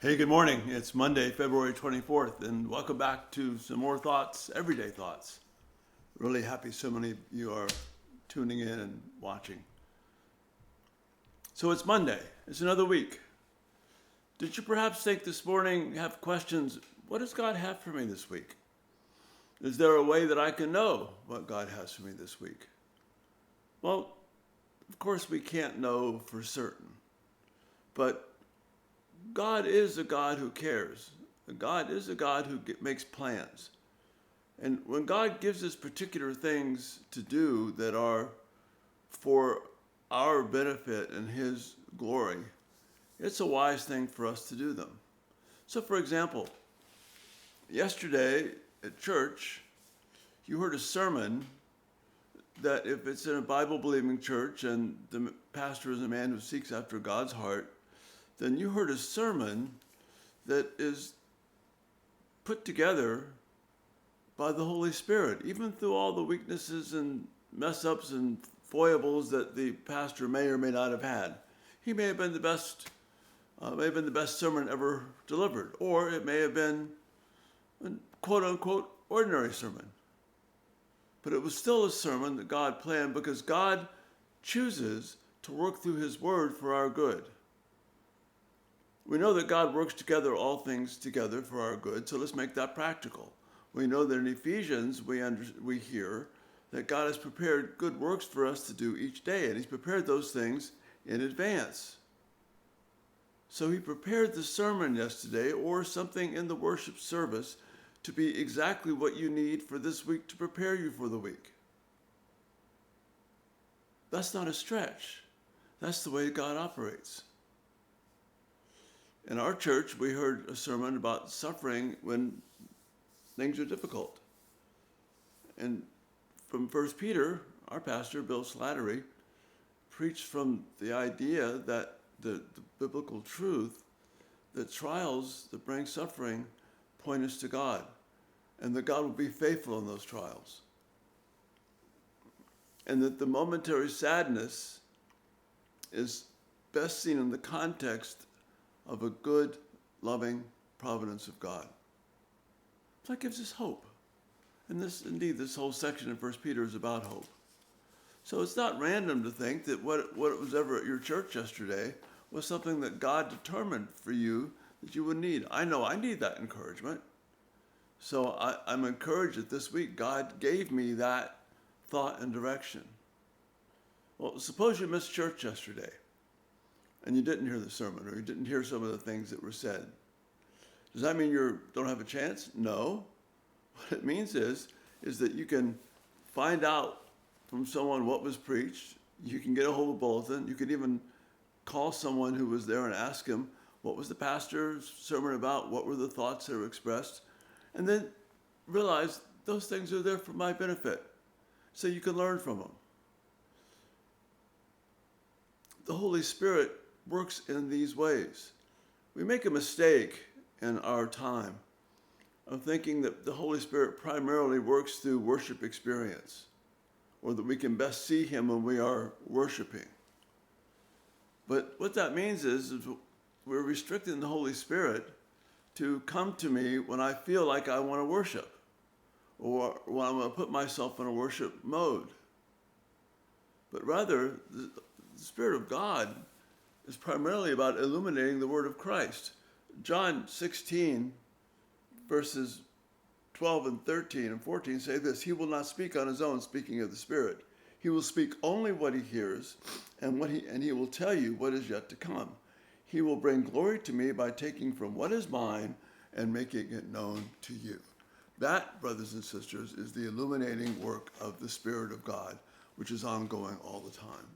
Hey, good morning. It's Monday, February 24th, and welcome back to some more thoughts, everyday thoughts. Really happy so many of you are tuning in and watching. So it's Monday, it's another week. Did you perhaps think this morning, have questions? What does God have for me this week? Is there a way that I can know what God has for me this week? Well, of course, we can't know for certain, but God is a God who cares. God is a God who makes plans. And when God gives us particular things to do that are for our benefit and His glory, it's a wise thing for us to do them. So, for example, yesterday at church, you heard a sermon that if it's in a Bible-believing church and the pastor is a man who seeks after God's heart, then you heard a sermon that is put together by the Holy Spirit, even through all the weaknesses and mess ups and foibles that the pastor may or may not have had. He may have been the best sermon ever delivered, or it may have been a quote unquote ordinary sermon. But it was still a sermon that God planned because God chooses to work through His Word for our good. We know that God works together all things together for our good, so let's make that practical. We know that in Ephesians we hear that God has prepared good works for us to do each day, and He's prepared those things in advance. So He prepared the sermon yesterday or something in the worship service to be exactly what you need for this week to prepare you for the week. That's not a stretch. That's the way God operates. In our church, we heard a sermon about suffering when things are difficult. And from 1 Peter, our pastor, Bill Slattery, preached from the idea that the biblical truth that trials that bring suffering point us to God, and that God will be faithful in those trials. And that the momentary sadness is best seen in the context of a good, loving providence of God. So that gives us hope. And this whole section in 1 Peter is about hope. So it's not random to think that what was ever at your church yesterday was something that God determined for you that you would need. I know I need that encouragement. So I'm encouraged that this week God gave me that thought and direction. Well, suppose you missed church yesterday and you didn't hear the sermon, or you didn't hear some of the things that were said. Does that mean you don't have a chance? No. What it means is that you can find out from someone what was preached. You can get a hold of a bulletin. You could even call someone who was there and ask him, what was the pastor's sermon about? What were the thoughts that were expressed? And then realize those things are there for my benefit, so you can learn from them. The Holy Spirit works in these ways. We make a mistake in our time of thinking that the Holy Spirit primarily works through worship experience, or that we can best see Him when we are worshiping. But what that means is we're restricting the Holy Spirit to come to me when I feel like I want to worship, or when I'm going to put myself in a worship mode. But rather, the Spirit of God is primarily about illuminating the Word of Christ. John 16, verses 12 and 13 and 14 say this: He will not speak on His own, speaking of the Spirit. He will speak only what He hears, and He will tell you what is yet to come. He will bring glory to me by taking from what is mine and making it known to you. That, brothers and sisters, is the illuminating work of the Spirit of God, which is ongoing all the time.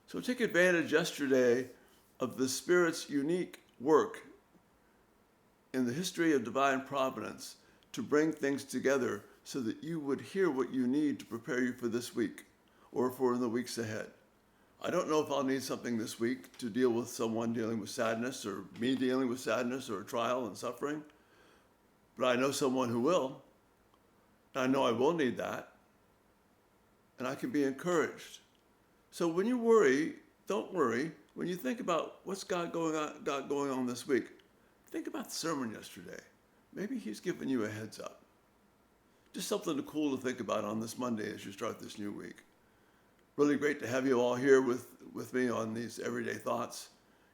So take advantage yesterday of the Spirit's unique work in the history of divine providence to bring things together so that you would hear what you need to prepare you for this week or for the weeks ahead. I don't know if I'll need something this week to deal with someone dealing with sadness, or me dealing with sadness or trial and suffering, but I know someone who will. And I know I will need that, and I can be encouraged. So when you worry, don't worry. When you think about what's got going on this week, think about the sermon yesterday. Maybe he's given you a heads up. Just something cool to think about on this Monday as you start this new week. Really great to have you all here with me on these everyday thoughts.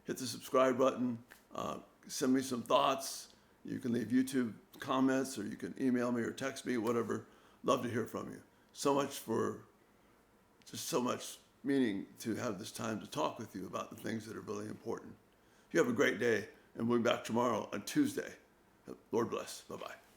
Hit the subscribe button. Send me some thoughts. You can leave YouTube comments, or you can email me or text me, whatever. Love to hear from you. So much meaning to have this time to talk with you about the things that are really important. You have a great day, and we'll be back tomorrow on Tuesday. Lord bless. Bye-bye.